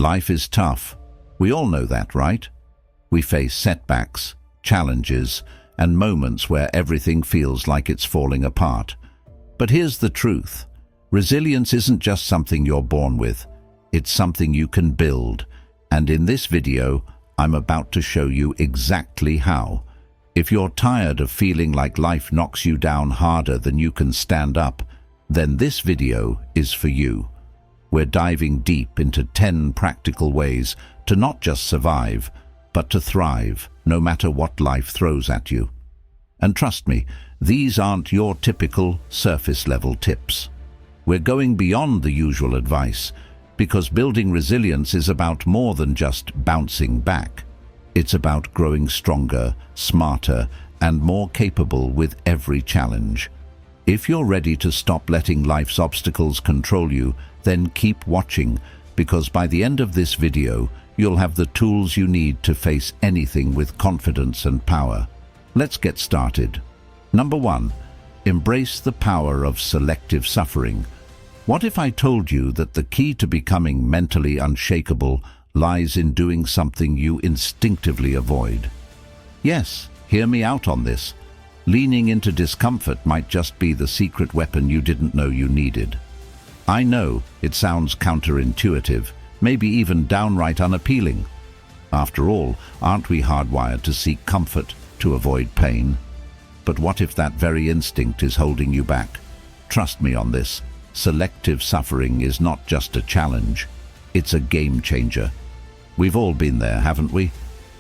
Life is tough. We all know that, right? We face setbacks, challenges, and moments where everything feels like it's falling apart. But here's the truth. Resilience isn't just something you're born with. It's something you can build. And in this video, I'm about to show you exactly how. If you're tired of feeling like life knocks you down harder than you can stand up, then this video is for you. We're diving deep into 10 practical ways to not just survive, but to thrive, no matter what life throws at you. And trust me, these aren't your typical surface-level tips. We're going beyond the usual advice, because building resilience is about more than just bouncing back. It's about growing stronger, smarter, and more capable with every challenge. If you're ready to stop letting life's obstacles control you, then keep watching, because by the end of this video, you'll have the tools you need to face anything with confidence and power. Let's get started. Number 1. Embrace the power of selective suffering. What if I told you that the key to becoming mentally unshakable lies in doing something you instinctively avoid? Yes, hear me out on this. Leaning into discomfort might just be the secret weapon you didn't know you needed. I know it sounds counterintuitive, maybe even downright unappealing. After all, aren't we hardwired to seek comfort, to avoid pain? But what if that very instinct is holding you back? Trust me on this. Selective suffering is not just a challenge, it's a game changer. We've all been there, haven't we?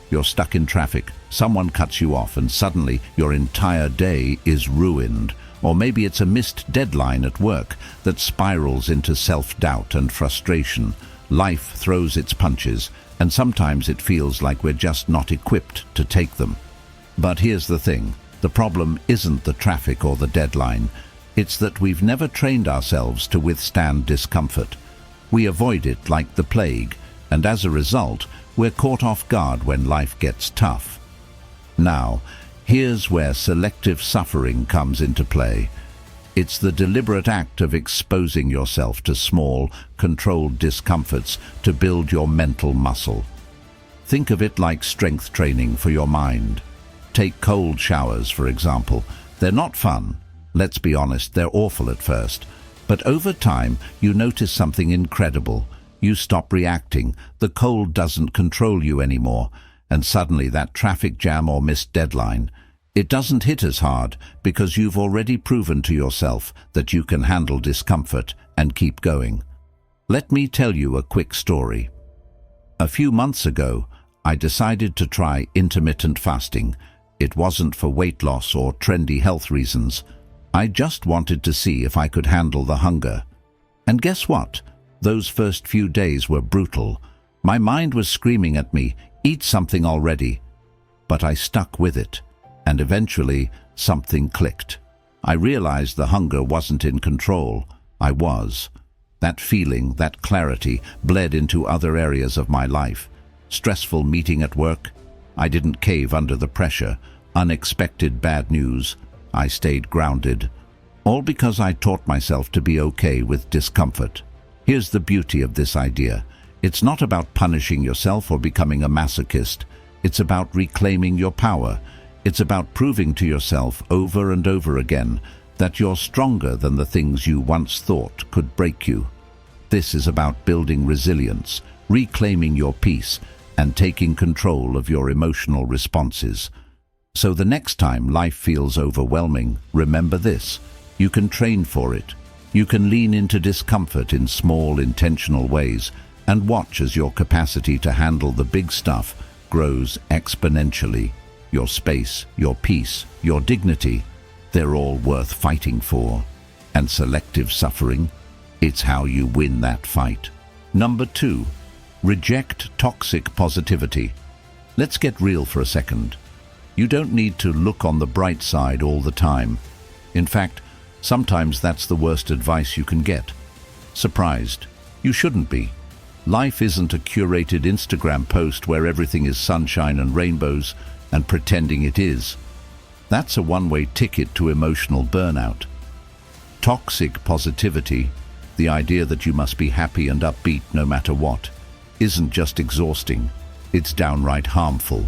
You're stuck in traffic, someone cuts you off, and suddenly your entire day is ruined. Or maybe it's a missed deadline at work that spirals into self-doubt and frustration. Life throws its punches, and sometimes it feels like we're just not equipped to take them. But here's the thing. The problem isn't the traffic or the deadline. It's that we've never trained ourselves to withstand discomfort. We avoid it like the plague, and as a result, we're caught off guard when life gets tough. Now, here's where selective suffering comes into play. It's the deliberate act of exposing yourself to small, controlled discomforts to build your mental muscle. Think of it like strength training for your mind. Take cold showers, for example. They're not fun. Let's be honest, they're awful at first. But over time, you notice something incredible. You stop reacting, the cold doesn't control you anymore, and suddenly that traffic jam or missed deadline, it doesn't hit as hard because you've already proven to yourself that you can handle discomfort and keep going. Let me tell you a quick story. A few months ago, I decided to try intermittent fasting. It wasn't for weight loss or trendy health reasons. I just wanted to see if I could handle the hunger. And guess what? Those first few days were brutal. My mind was screaming at me, eat something already. But I stuck with it, and eventually something clicked. I realized the hunger wasn't in control. I was. That feeling, that clarity, bled into other areas of my life. Stressful meeting at work. I didn't cave under the pressure. Unexpected bad news. I stayed grounded. All because I taught myself to be okay with discomfort. Here's the beauty of this idea. It's not about punishing yourself or becoming a masochist. It's about reclaiming your power. It's about proving to yourself over and over again that you're stronger than the things you once thought could break you. This is about building resilience, reclaiming your peace, and taking control of your emotional responses. So the next time life feels overwhelming, remember this. You can train for it. You can lean into discomfort in small, intentional ways and watch as your capacity to handle the big stuff grows exponentially. Your space, your peace, your dignity, they're all worth fighting for. And selective suffering, it's how you win that fight. Number 2, reject toxic positivity. Let's get real for a second. You don't need to look on the bright side all the time. In fact, sometimes that's the worst advice you can get. Surprised? You shouldn't be. Life isn't a curated Instagram post where everything is sunshine and rainbows and pretending it is. That's a one-way ticket to emotional burnout. Toxic positivity, the idea that you must be happy and upbeat no matter what, isn't just exhausting, it's downright harmful.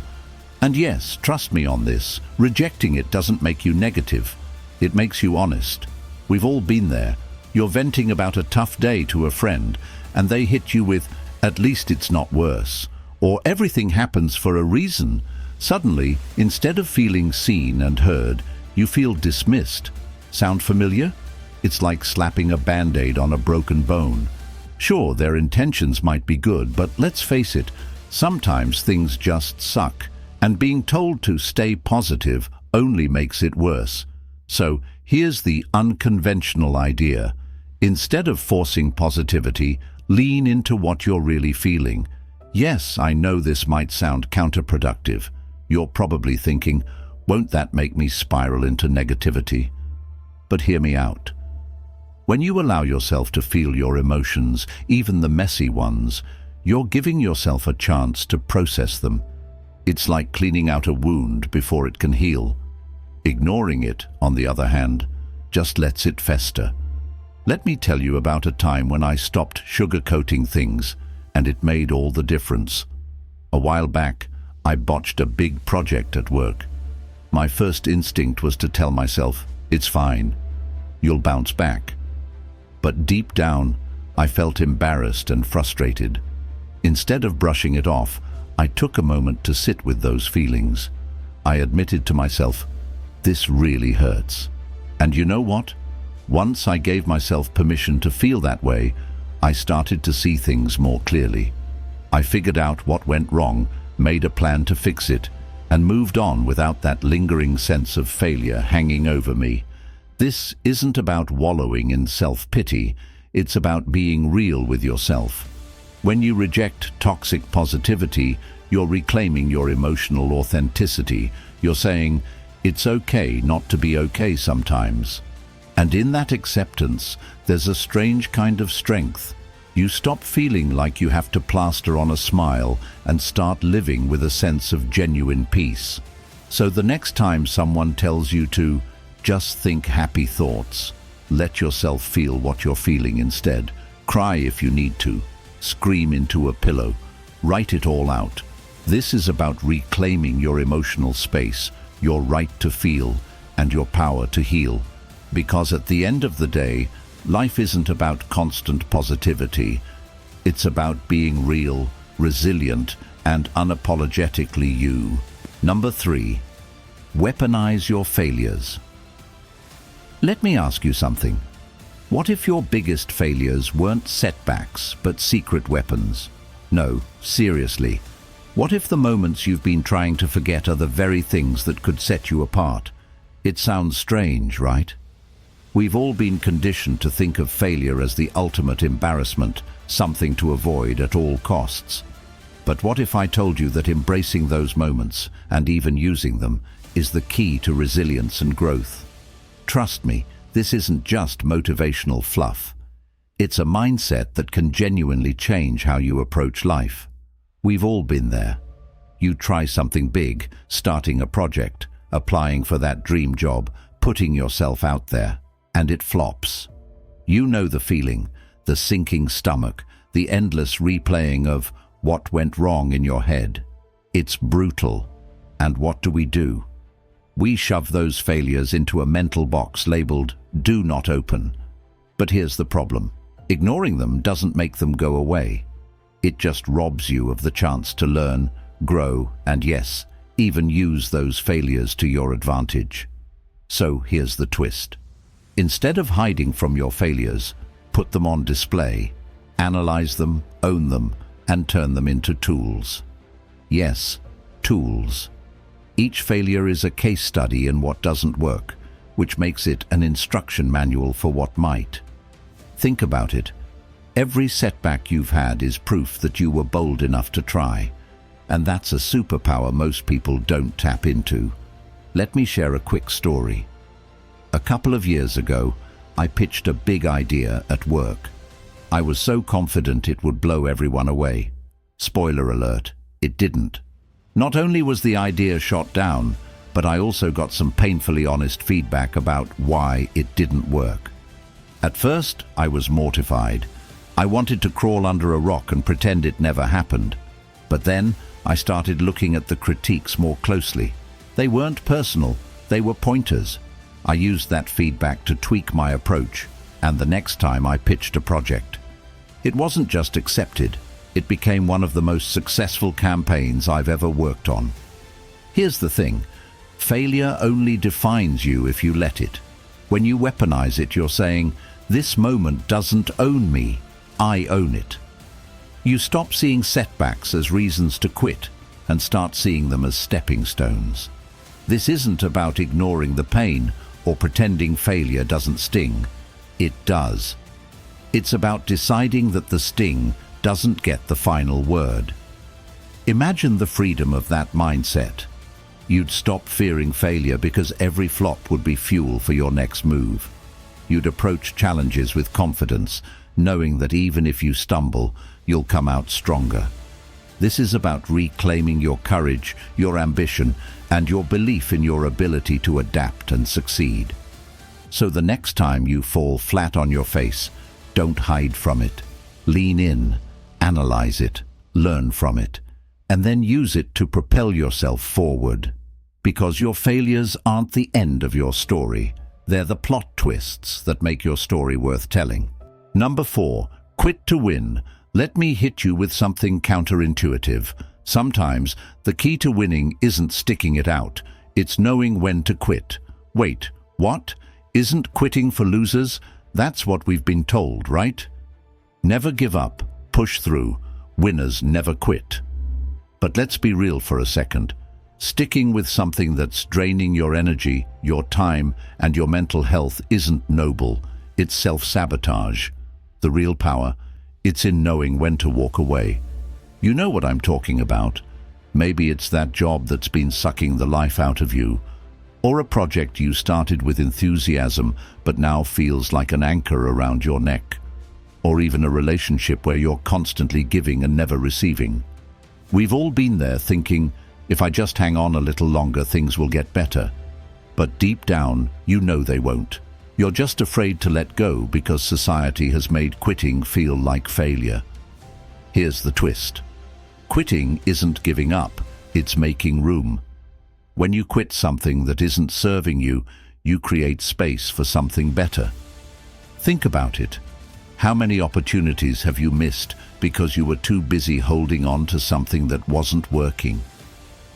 And yes, trust me on this, rejecting it doesn't make you negative. It makes you honest. We've all been there. You're venting about a tough day to a friend, and they hit you with, "At least it's not worse," or "Everything happens for a reason." Suddenly, instead of feeling seen and heard, you feel dismissed. Sound familiar? It's like slapping a band-aid on a broken bone. Sure, their intentions might be good, but let's face it, sometimes things just suck, and being told to stay positive only makes it worse. So here's the unconventional idea. Instead of forcing positivity, lean into what you're really feeling. Yes, I know this might sound counterproductive. You're probably thinking, won't that make me spiral into negativity? But hear me out. When you allow yourself to feel your emotions, even the messy ones, you're giving yourself a chance to process them. It's like cleaning out a wound before it can heal. Ignoring it, on the other hand, just lets it fester. Let me tell you about a time when I stopped sugarcoating things, and it made all the difference. A while back, I botched a big project at work. My first instinct was to tell myself, "It's fine. You'll bounce back." But deep down, I felt embarrassed and frustrated. Instead of brushing it off, I took a moment to sit with those feelings. I admitted to myself, "This really hurts." And you know what? Once I gave myself permission to feel that way, I started to see things more clearly. I figured out what went wrong, made a plan to fix it, and moved on without that lingering sense of failure hanging over me. This isn't about wallowing in self-pity, it's about being real with yourself. When you reject toxic positivity, you're reclaiming your emotional authenticity. You're saying, it's okay not to be okay sometimes. And in that acceptance, there's a strange kind of strength. You stop feeling like you have to plaster on a smile and start living with a sense of genuine peace. So the next time someone tells you to just think happy thoughts, let yourself feel what you're feeling instead. Cry if you need to. Scream into a pillow. Write it all out. This is about reclaiming your emotional space, your right to feel, and your power to heal. Because at the end of the day, life isn't about constant positivity. It's about being real, resilient, and unapologetically you. Number 3, weaponize your failures. Let me ask you something. What if your biggest failures weren't setbacks, but secret weapons? No, seriously. What if the moments you've been trying to forget are the very things that could set you apart? It sounds strange, right? We've all been conditioned to think of failure as the ultimate embarrassment, something to avoid at all costs. But what if I told you that embracing those moments, and even using them, is the key to resilience and growth? Trust me, this isn't just motivational fluff. It's a mindset that can genuinely change how you approach life. We've all been there. You try something big, starting a project, applying for that dream job, putting yourself out there, and it flops. You know the feeling, the sinking stomach, the endless replaying of what went wrong in your head. It's brutal. And what do? We shove those failures into a mental box labeled "Do Not Open." But here's the problem. Ignoring them doesn't make them go away. It just robs you of the chance to learn, grow, and yes, even use those failures to your advantage. So here's the twist. Instead of hiding from your failures, put them on display, analyze them, own them, and turn them into tools. Yes, tools. Each failure is a case study in what doesn't work, which makes it an instruction manual for what might. Think about it. Every setback you've had is proof that you were bold enough to try, and that's a superpower most people don't tap into. Let me share a quick story. A couple of years ago, I pitched a big idea at work. I was so confident it would blow everyone away. Spoiler alert, it didn't. Not only was the idea shot down, but I also got some painfully honest feedback about why it didn't work. At first, I was mortified. I wanted to crawl under a rock and pretend it never happened. But then I started looking at the critiques more closely. They weren't personal, they were pointers. I used that feedback to tweak my approach, and the next time I pitched a project. It wasn't just accepted, it became one of the most successful campaigns I've ever worked on. Here's the thing, failure only defines you if you let it. When you weaponize it, you're saying, "This moment doesn't own me, I own it." You stop seeing setbacks as reasons to quit and start seeing them as stepping stones. This isn't about ignoring the pain or pretending failure doesn't sting. It does. It's about deciding that the sting doesn't get the final word. Imagine the freedom of that mindset. You'd stop fearing failure because every flop would be fuel for your next move. You'd approach challenges with confidence, knowing that even if you stumble, you'll come out stronger. This is about reclaiming your courage, your ambition, and your belief in your ability to adapt and succeed. So the next time you fall flat on your face, don't hide from it. Lean in, analyze it, learn from it, and then use it to propel yourself forward. Because your failures aren't the end of your story. They're the plot twists that make your story worth telling. Number 4, quit to win. Let me hit you with something counterintuitive. Sometimes the key to winning isn't sticking it out, it's knowing when to quit. Wait, what? Isn't quitting for losers? That's what we've been told, right? Never give up, push through. Winners never quit. But let's be real for a second. Sticking with something that's draining your energy, your time, and your mental health isn't noble. It's self-sabotage. The real power, it's in knowing when to walk away. You know what I'm talking about. Maybe it's that job that's been sucking the life out of you, or a project you started with enthusiasm but now feels like an anchor around your neck, or even a relationship where you're constantly giving and never receiving. We've all been there thinking, if I just hang on a little longer, things will get better. But deep down, you know they won't. You're just afraid to let go because society has made quitting feel like failure. Here's the twist. Quitting isn't giving up, it's making room. When you quit something that isn't serving you, you create space for something better. Think about it. How many opportunities have you missed because you were too busy holding on to something that wasn't working?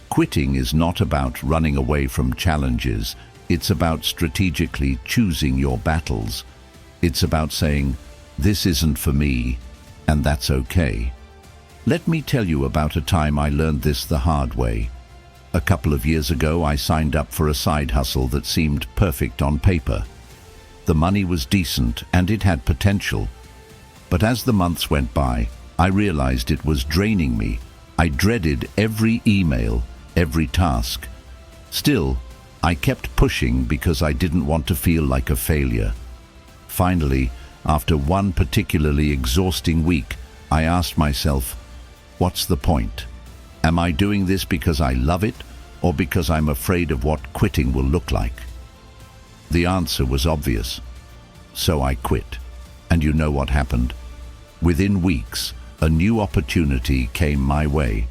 Quitting is not about running away from challenges. It's about strategically choosing your battles. It's about saying, "This isn't for me," and that's okay. Let me tell you about a time I learned this the hard way. A couple of years ago, I signed up for a side hustle that seemed perfect on paper. The money was decent and it had potential. But as the months went by, I realized it was draining me. I dreaded every email, every task. Still, I kept pushing because I didn't want to feel like a failure. Finally, after one particularly exhausting week, I asked myself, what's the point? Am I doing this because I love it, or because I'm afraid of what quitting will look like? The answer was obvious. So I quit. And you know what happened? Within weeks, a new opportunity came my way,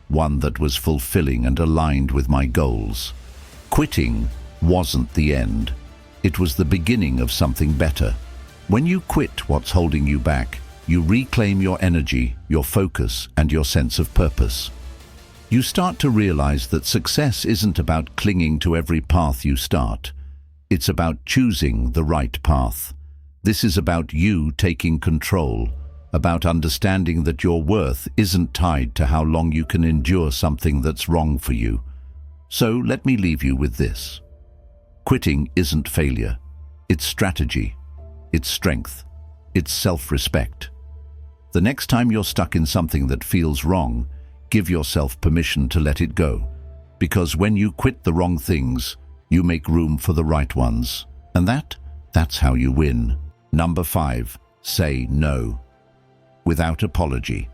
one that was fulfilling and aligned with my goals. Quitting wasn't the end. It was the beginning of something better. When you quit what's holding you back, you reclaim your energy, your focus, and your sense of purpose. You start to realize that success isn't about clinging to every path you start. It's about choosing the right path. This is about you taking control, about understanding that your worth isn't tied to how long you can endure something that's wrong for you. So let me leave you with this. Quitting isn't failure. It's strategy. It's strength. It's self-respect. The next time you're stuck in something that feels wrong, give yourself permission to let it go. Because when you quit the wrong things, you make room for the right ones. And that's how you win. Number 5, say no. Without apology.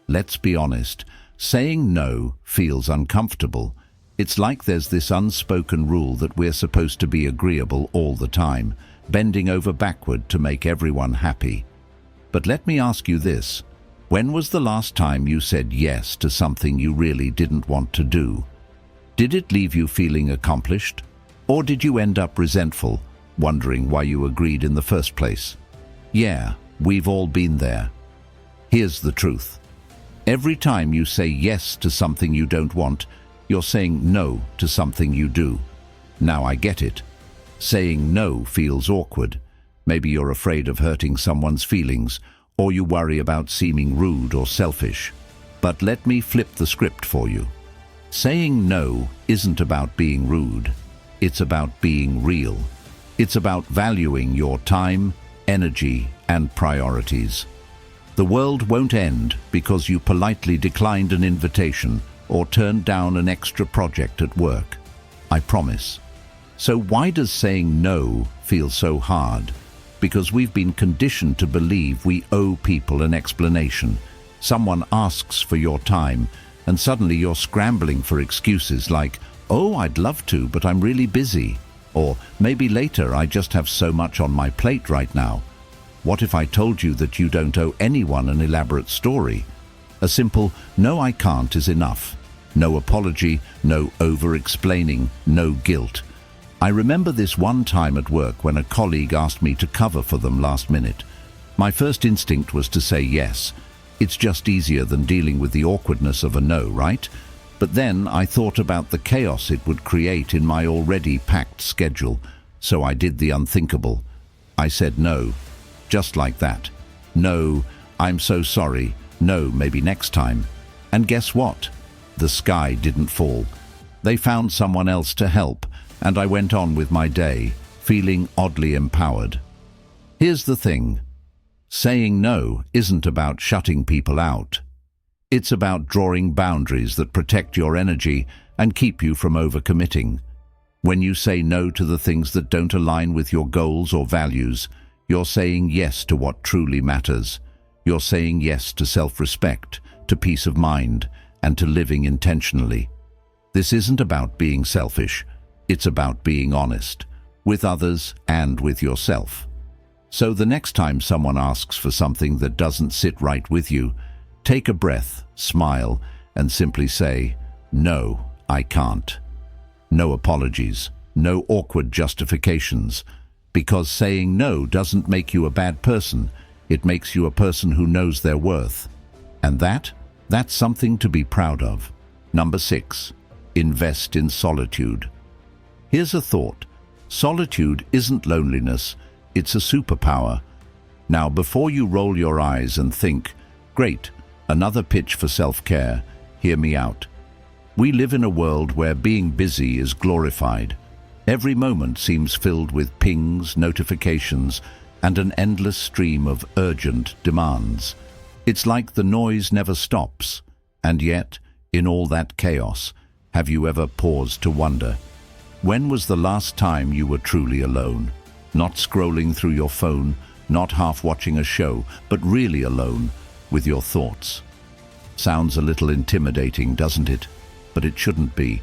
Let's be honest, saying no feels uncomfortable. It's like there's this unspoken rule that we're supposed to be agreeable all the time, bending over backward to make everyone happy. But let me ask you this. When was the last time you said yes to something you really didn't want to do? Did it leave you feeling accomplished? Or did you end up resentful, wondering why you agreed in the first place? Yeah, we've all been there. Here's the truth. Every time you say yes to something you don't want, you're saying no to something you do. Now I get it. Saying no feels awkward. Maybe you're afraid of hurting someone's feelings, or you worry about seeming rude or selfish. But let me flip the script for you. Saying no isn't about being rude. It's about being real. It's about valuing your time, energy, and priorities. The world won't end because you politely declined an invitation or turned down an extra project at work. I promise. So why does saying no feel so hard? Because we've been conditioned to believe we owe people an explanation. Someone asks for your time, and suddenly you're scrambling for excuses like, "Oh, I'd love to, but I'm really busy." Or, "Maybe later, I just have so much on my plate right now." What if I told you that you don't owe anyone an elaborate story? A simple, "No, I can't" is enough. No apology, no over-explaining, no guilt. I remember this one time at work when a colleague asked me to cover for them last minute. My first instinct was to say yes. It's just easier than dealing with the awkwardness of a no, right? But then I thought about the chaos it would create in my already packed schedule, so I did the unthinkable. I said no, just like that. "No, I'm so sorry. No, maybe next time." And guess what? The sky didn't fall. They found someone else to help, and I went on with my day, feeling oddly empowered. Here's the thing. Saying no isn't about shutting people out. It's about drawing boundaries that protect your energy and keep you from overcommitting. When you say no to the things that don't align with your goals or values, you're saying yes to what truly matters. You're saying yes to self-respect, to peace of mind, and to living intentionally. This isn't about being selfish. It's about being honest, with others and with yourself. So the next time someone asks for something that doesn't sit right with you, take a breath, smile, and simply say, "No, I can't." No apologies, no awkward justifications, because saying no doesn't make you a bad person. It makes you a person who knows their worth. And that's something to be proud of. Number 6, invest in solitude. Here's a thought. Solitude isn't loneliness, it's a superpower. Now, before you roll your eyes and think, "Great, another pitch for self-care," hear me out. We live in a world where being busy is glorified. Every moment seems filled with pings, notifications, and an endless stream of urgent demands. It's like the noise never stops. And yet, in all that chaos, have you ever paused to wonder, when was the last time you were truly alone? Not scrolling through your phone, not half watching a show, but really alone with your thoughts. Sounds a little intimidating, doesn't it? But it shouldn't be.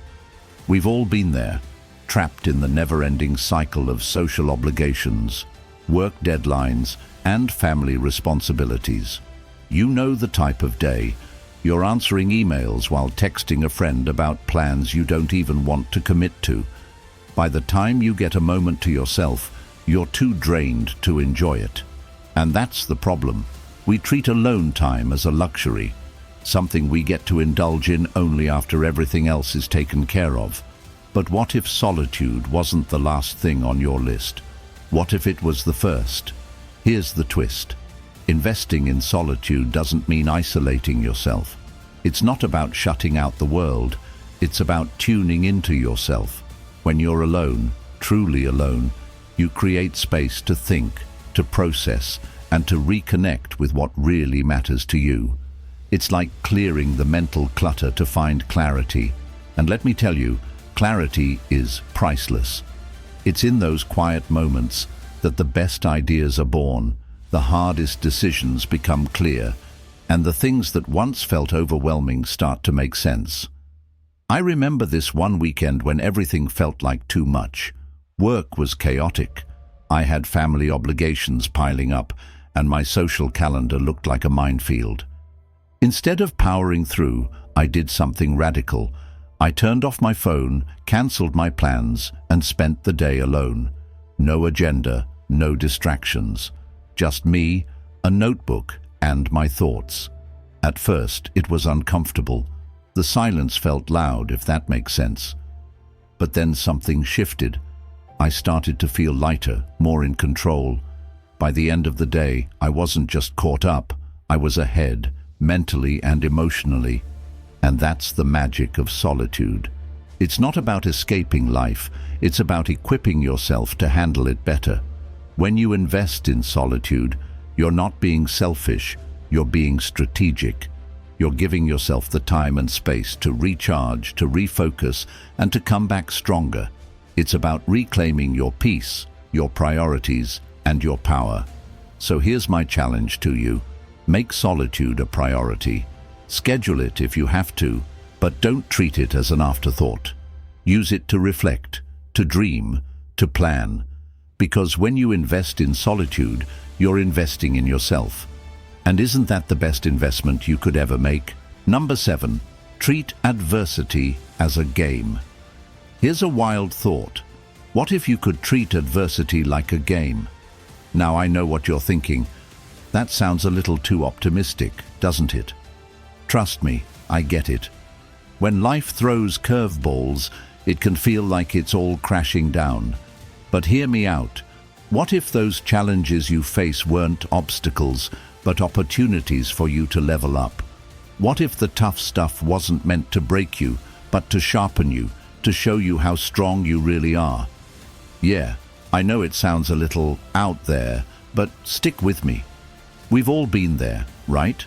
We've all been there, trapped in the never-ending cycle of social obligations, work deadlines, and family responsibilities. You know the type of day. You're answering emails while texting a friend about plans you don't even want to commit to. By the time you get a moment to yourself, you're too drained to enjoy it. And that's the problem. We treat alone time as a luxury, something we get to indulge in only after everything else is taken care of. But what if solitude wasn't the last thing on your list? What if it was the first? Here's the twist. Investing in solitude doesn't mean isolating yourself. It's not about shutting out the world. It's about tuning into yourself. When you're alone, truly alone, you create space to think, to process, and to reconnect with what really matters to you. It's like clearing the mental clutter to find clarity. And let me tell you, clarity is priceless. It's in those quiet moments that the best ideas are born, the hardest decisions become clear, and the things that once felt overwhelming start to make sense. I remember this one weekend when everything felt like too much. Work was chaotic. I had family obligations piling up, and my social calendar looked like a minefield. Instead of powering through, I did something radical. I turned off my phone, cancelled my plans, and spent the day alone. No agenda, no distractions. Just me, a notebook, and my thoughts. At first, it was uncomfortable. The silence felt loud, if that makes sense. But then something shifted. I started to feel lighter, more in control. By the end of the day, I wasn't just caught up, I was ahead, mentally and emotionally. And that's the magic of solitude. It's not about escaping life, it's about equipping yourself to handle it better. When you invest in solitude, you're not being selfish, you're being strategic. You're giving yourself the time and space to recharge, to refocus, and to come back stronger. It's about reclaiming your peace, your priorities, and your power. So here's my challenge to you. Make solitude a priority. Schedule it if you have to, but don't treat it as an afterthought. Use it to reflect, to dream, to plan. Because when you invest in solitude, you're investing in yourself. And isn't that the best investment you could ever make? Number 7, treat adversity as a game. Here's a wild thought. What if you could treat adversity like a game? Now I know what you're thinking. That sounds a little too optimistic, doesn't it? Trust me, I get it. When life throws curveballs, it can feel like it's all crashing down. But hear me out. What if those challenges you face weren't obstacles, but opportunities for you to level up? What if the tough stuff wasn't meant to break you, but to sharpen you, to show you how strong you really are? Yeah, I know it sounds a little out there, but stick with me. We've all been there, right?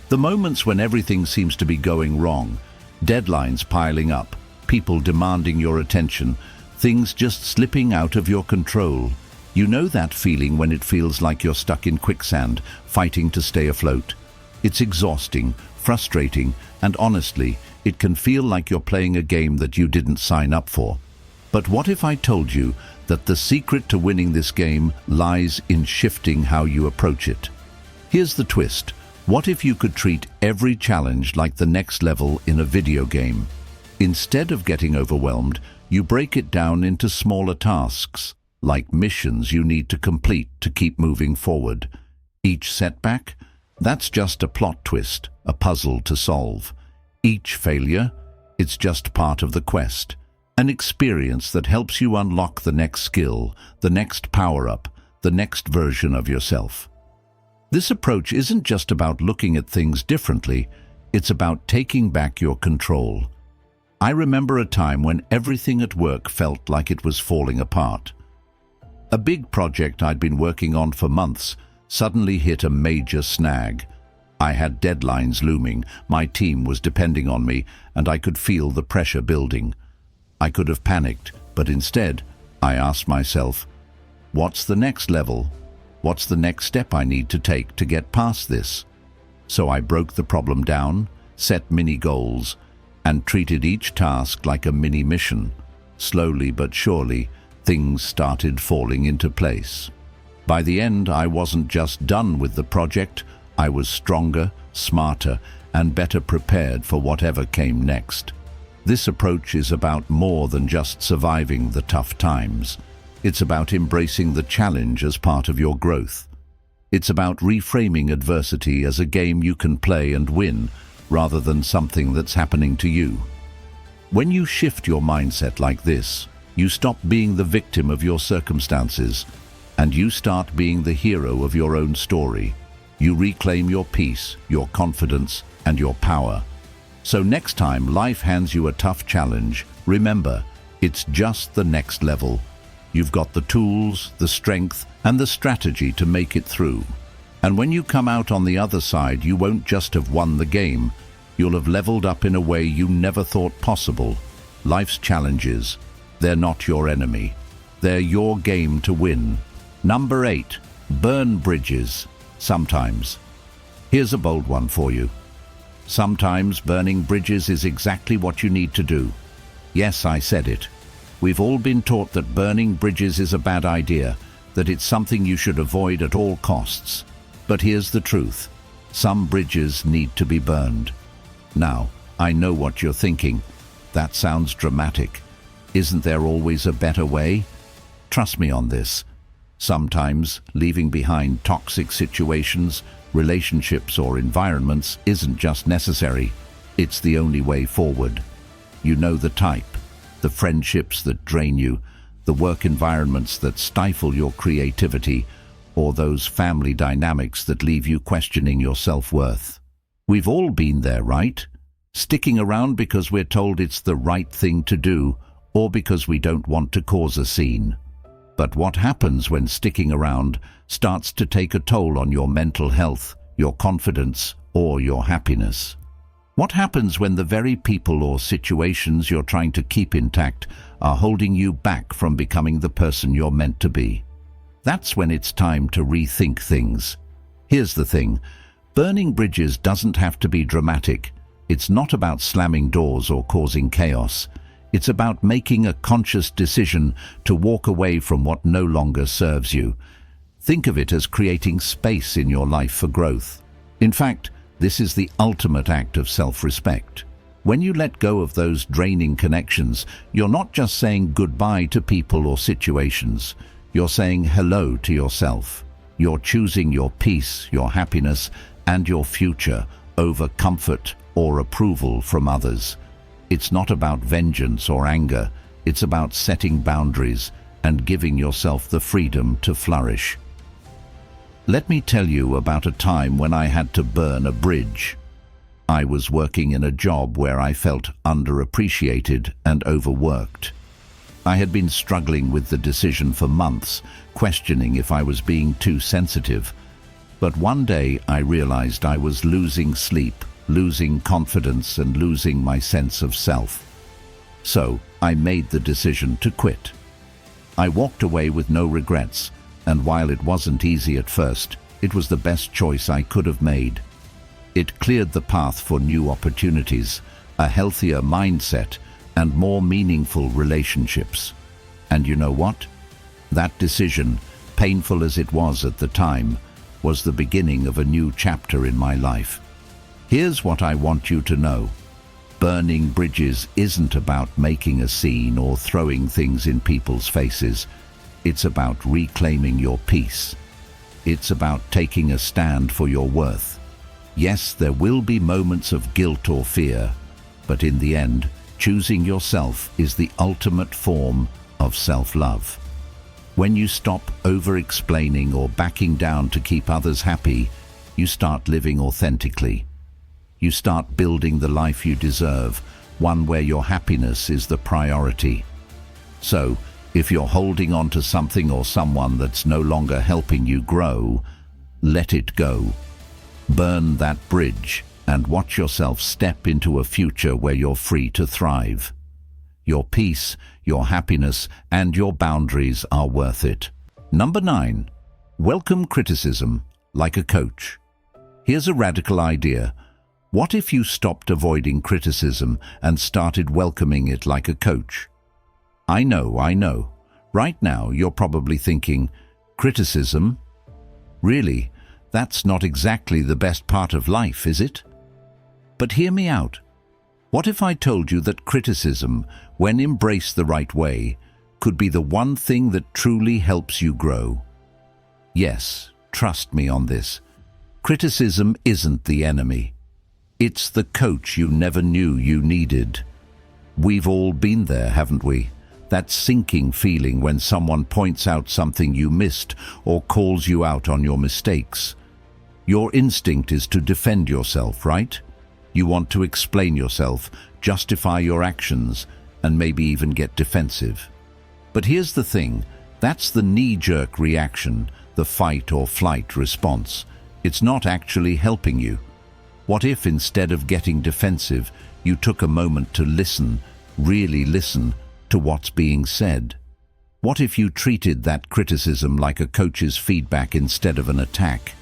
The moments when everything seems to be going wrong, deadlines piling up, people demanding your attention, things just slipping out of your control. You know that feeling when it feels like you're stuck in quicksand, fighting to stay afloat? It's exhausting, frustrating, and honestly, it can feel like you're playing a game that you didn't sign up for. But what if I told you that the secret to winning this game lies in shifting how you approach it? Here's the twist. What if you could treat every challenge like the next level in a video game? Instead of getting overwhelmed, you break it down into smaller tasks, like missions you need to complete to keep moving forward. Each setback? That's just a plot twist, a puzzle to solve. Each failure? It's just part of the quest. An experience that helps you unlock the next skill, the next power-up, the next version of yourself. This approach isn't just about looking at things differently, it's about taking back your control. I remember a time when everything at work felt like it was falling apart. A big project I'd been working on for months suddenly hit a major snag. I had deadlines looming, my team was depending on me, and I could feel the pressure building. I could have panicked, but instead, I asked myself, what's the next level? What's the next step I need to take to get past this? So I broke the problem down, set mini goals, and treated each task like a mini mission. Slowly but surely, things started falling into place. By the end, I wasn't just done with the project, I was stronger, smarter, and better prepared for whatever came next. This approach is about more than just surviving the tough times. It's about embracing the challenge as part of your growth. It's about reframing adversity as a game you can play and win, rather than something that's happening to you. When you shift your mindset like this, you stop being the victim of your circumstances, and you start being the hero of your own story. You reclaim your peace, your confidence, and your power. So next time life hands you a tough challenge, remember, it's just the next level. You've got the tools, the strength, and the strategy to make it through. And when you come out on the other side, you won't just have won the game, you'll have leveled up in a way you never thought possible. Life's challenges, they're not your enemy. They're your game to win. Number 8, burn bridges. Sometimes. Here's a bold one for you. Sometimes burning bridges is exactly what you need to do. Yes, I said it. We've all been taught that burning bridges is a bad idea, that it's something you should avoid at all costs. But here's the truth. Some bridges need to be burned. Now, I know what you're thinking. That sounds dramatic. Isn't there always a better way? Trust me on this. Sometimes leaving behind toxic situations, relationships or environments isn't just necessary. It's the only way forward. You know the type. The friendships that drain you, the work environments that stifle your creativity, or those family dynamics that leave you questioning your self-worth. We've all been there, right? Sticking around because we're told it's the right thing to do, or because we don't want to cause a scene. But what happens when sticking around starts to take a toll on your mental health, your confidence, or your happiness? What happens when the very people or situations you're trying to keep intact are holding you back from becoming the person you're meant to be? That's when it's time to rethink things. Here's the thing. Burning bridges doesn't have to be dramatic. It's not about slamming doors or causing chaos. It's about making a conscious decision to walk away from what no longer serves you. Think of it as creating space in your life for growth. In fact, this is the ultimate act of self-respect. When you let go of those draining connections, you're not just saying goodbye to people or situations. You're saying hello to yourself. You're choosing your peace, your happiness, and your future over comfort or approval from others. It's not about vengeance or anger. It's about setting boundaries and giving yourself the freedom to flourish. Let me tell you about a time when I had to burn a bridge. I was working in a job where I felt underappreciated and overworked. I had been struggling with the decision for months, questioning if I was being too sensitive. But one day I realized I was losing sleep, losing confidence, and losing my sense of self. So I made the decision to quit. I walked away with no regrets, and while it wasn't easy at first, it was the best choice I could have made. It cleared the path for new opportunities, a healthier mindset, and more meaningful relationships. And you know what? That decision, painful as it was at the time, was the beginning of a new chapter in my life. Here's what I want you to know. Burning bridges isn't about making a scene or throwing things in people's faces. It's about reclaiming your peace. It's about taking a stand for your worth. Yes, there will be moments of guilt or fear, but in the end, choosing yourself is the ultimate form of self-love. When you stop over-explaining or backing down to keep others happy, you start living authentically. You start building the life you deserve, one where your happiness is the priority. So, if you're holding on to something or someone that's no longer helping you grow, let it go. Burn that bridge and watch yourself step into a future where you're free to thrive. Your peace, your happiness, and your boundaries are worth it. Number 9. Welcome criticism like a coach. Here's a radical idea. What if you stopped avoiding criticism and started welcoming it like a coach? I know. Right now, you're probably thinking, criticism? Really? That's not exactly the best part of life, is it? But hear me out. What if I told you that criticism, when embraced the right way, could be the one thing that truly helps you grow? Yes, trust me on this. Criticism isn't the enemy. It's the coach you never knew you needed. We've all been there, haven't we? That sinking feeling when someone points out something you missed or calls you out on your mistakes. Your instinct is to defend yourself, right? You want to explain yourself, justify your actions, and maybe even get defensive. But here's the thing, that's the knee-jerk reaction, the fight or flight response. It's not actually helping you. What if instead of getting defensive, you took a moment to listen, really listen, to what's being said? What if you treated that criticism like a coach's feedback instead of an attack?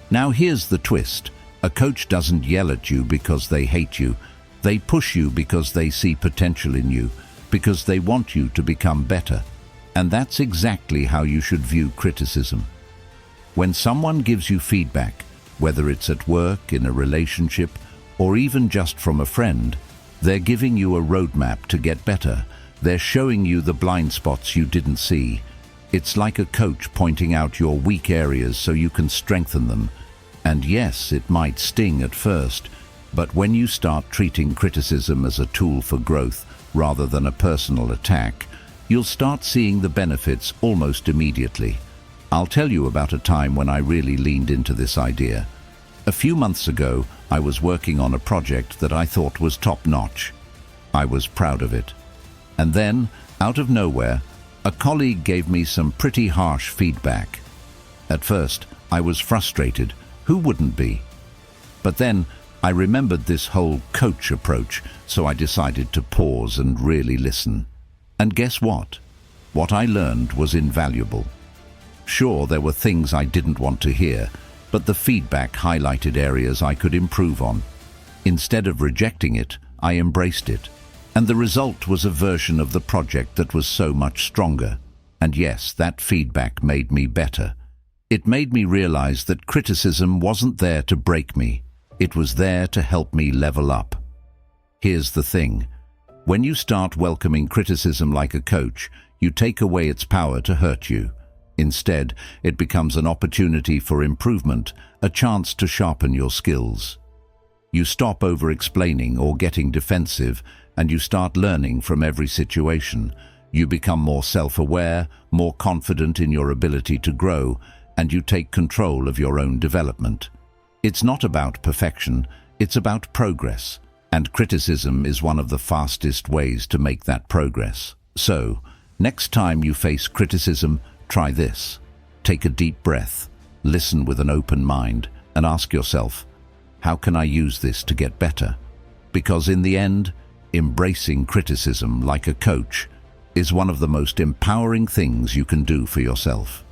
Now here's the twist. A coach doesn't yell at you because they hate you. They push you because they see potential in you, because they want you to become better. And that's exactly how you should view criticism. When someone gives you feedback, whether it's at work, in a relationship, or even just from a friend, they're giving you a roadmap to get better. They're showing you the blind spots you didn't see. It's like a coach pointing out your weak areas so you can strengthen them. And yes, it might sting at first, but when you start treating criticism as a tool for growth rather than a personal attack, you'll start seeing the benefits almost immediately. I'll tell you about a time when I really leaned into this idea. A few months ago, I was working on a project that I thought was top-notch. I was proud of it. And then, out of nowhere, a colleague gave me some pretty harsh feedback. At first, I was frustrated. Who wouldn't be? But then, I remembered this whole coach approach, so I decided to pause and really listen. And guess what? What I learned was invaluable. Sure, there were things I didn't want to hear, but the feedback highlighted areas I could improve on. Instead of rejecting it, I embraced it. And the result was a version of the project that was so much stronger. And yes, that feedback made me better. It made me realize that criticism wasn't there to break me. It was there to help me level up. Here's the thing. When you start welcoming criticism like a coach, you take away its power to hurt you. Instead, it becomes an opportunity for improvement, a chance to sharpen your skills. You stop over-explaining or getting defensive, and you start learning from every situation. You become more self-aware, more confident in your ability to grow, and you take control of your own development. It's not about perfection, it's about progress, and criticism is one of the fastest ways to make that progress. So, next time you face criticism, try this. Take a deep breath, listen with an open mind, and ask yourself, how can I use this to get better? Because in the end, embracing criticism like a coach is one of the most empowering things you can do for yourself.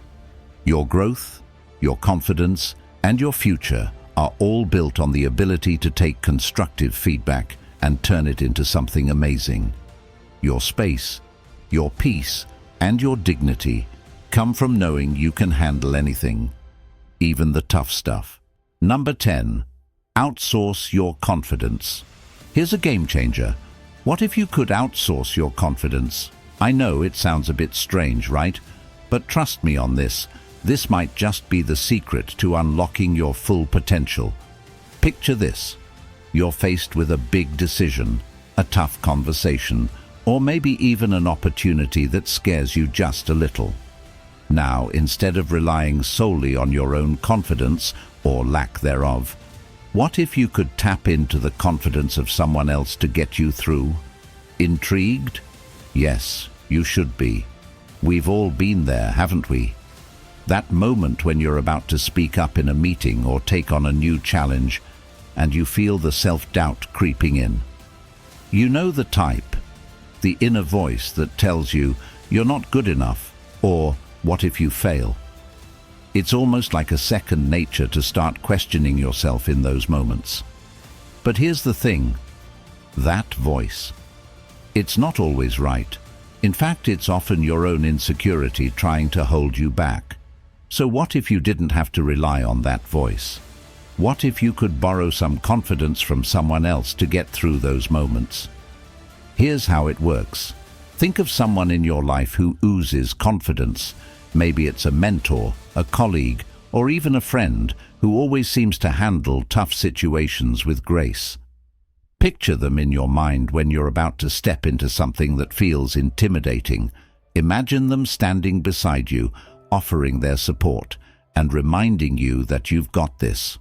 Your growth, your confidence, and your future are all built on the ability to take constructive feedback and turn it into something amazing. Your space, your peace, and your dignity come from knowing you can handle anything, even the tough stuff. Number 10. Outsource your confidence. Here's a game changer. What if you could outsource your confidence? I know it sounds a bit strange, right? But trust me on this. This might just be the secret to unlocking your full potential. Picture this. You're faced with a big decision, a tough conversation, or maybe even an opportunity that scares you just a little. Now, instead of relying solely on your own confidence or lack thereof, what if you could tap into the confidence of someone else to get you through? Intrigued? Yes, you should be. We've all been there, haven't we? That moment when you're about to speak up in a meeting or take on a new challenge, and you feel the self-doubt creeping in. You know the type, the inner voice that tells you you're not good enough, or what if you fail? It's almost like a second nature to start questioning yourself in those moments. But here's the thing, that voice, it's not always right. In fact, it's often your own insecurity trying to hold you back. So what if you didn't have to rely on that voice? What if you could borrow some confidence from someone else to get through those moments? Here's how it works. Think of someone in your life who oozes confidence. Maybe it's a mentor, a colleague, or even a friend who always seems to handle tough situations with grace. Picture them in your mind when you're about to step into something that feels intimidating. Imagine them standing beside you, offering their support and reminding you that you've got this.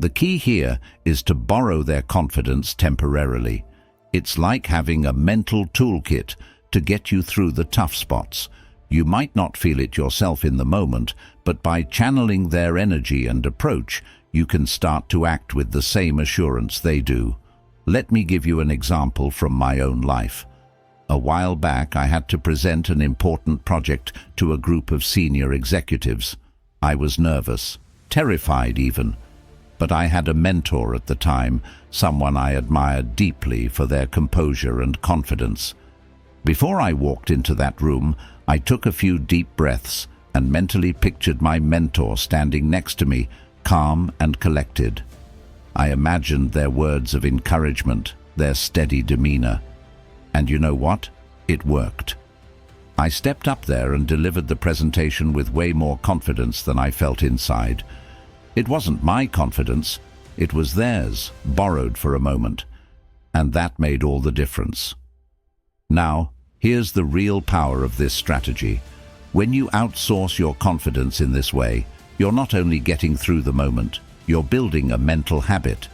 The key here is to borrow their confidence temporarily. It's like having a mental toolkit to get you through the tough spots. You might not feel it yourself in the moment, but by channeling their energy and approach, you can start to act with the same assurance they do. Let me give you an example from my own life. A while back, I had to present an important project to a group of senior executives. I was nervous, terrified even. But I had a mentor at the time, someone I admired deeply for their composure and confidence. Before I walked into that room, I took a few deep breaths and mentally pictured my mentor standing next to me, calm and collected. I imagined their words of encouragement, their steady demeanor. And you know what? It worked. I stepped up there and delivered the presentation with way more confidence than I felt inside. It wasn't my confidence, it was theirs, borrowed for a moment. And that made all the difference. Now, here's the real power of this strategy. When you outsource your confidence in this way, you're not only getting through the moment, you're building a mental habit.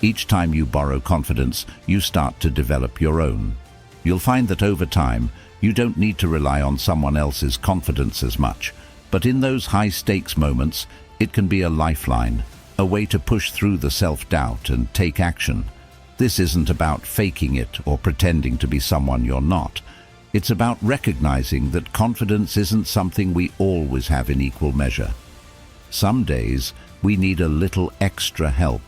Each time you borrow confidence, you start to develop your own. You'll find that over time, you don't need to rely on someone else's confidence as much, but in those high-stakes moments, it can be a lifeline, a way to push through the self-doubt and take action. This isn't about faking it or pretending to be someone you're not. It's about recognizing that confidence isn't something we always have in equal measure. Some days, we need a little extra help.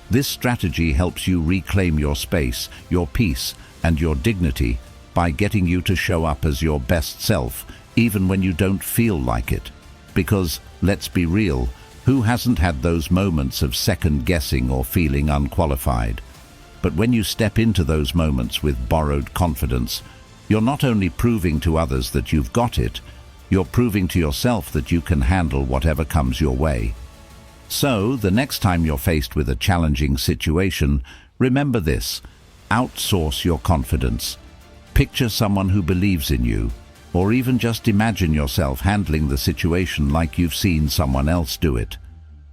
This strategy helps you reclaim your space, your peace, and your dignity by getting you to show up as your best self, even when you don't feel like it. Because, let's be real, who hasn't had those moments of second-guessing or feeling unqualified? But when you step into those moments with borrowed confidence, you're not only proving to others that you've got it, you're proving to yourself that you can handle whatever comes your way. So, the next time you're faced with a challenging situation, remember this: outsource your confidence. Picture someone who believes in you, or even just imagine yourself handling the situation like you've seen someone else do it.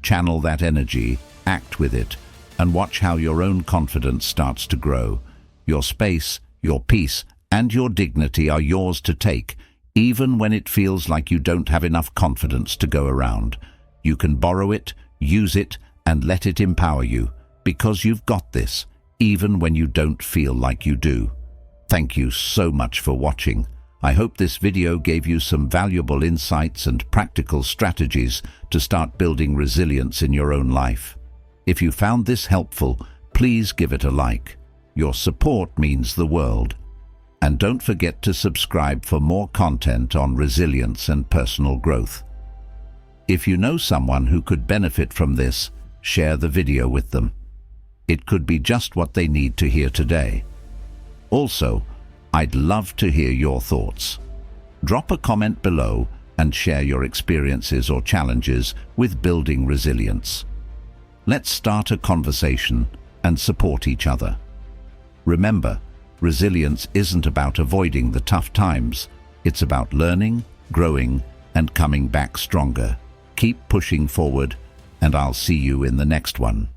Channel that energy, act with it, and watch how your own confidence starts to grow. Your space, your peace, and your dignity are yours to take, even when it feels like you don't have enough confidence to go around. You can borrow it, use it, and let it empower you, because you've got this, even when you don't feel like you do. Thank you so much for watching. I hope this video gave you some valuable insights and practical strategies to start building resilience in your own life. If you found this helpful, please give it a like. Your support means the world. And don't forget to subscribe for more content on resilience and personal growth. If you know someone who could benefit from this, share the video with them. It could be just what they need to hear today. Also, I'd love to hear your thoughts. Drop a comment below and share your experiences or challenges with building resilience. Let's start a conversation and support each other. Remember, resilience isn't about avoiding the tough times. It's about learning, growing, and coming back stronger. Keep pushing forward, and I'll see you in the next one.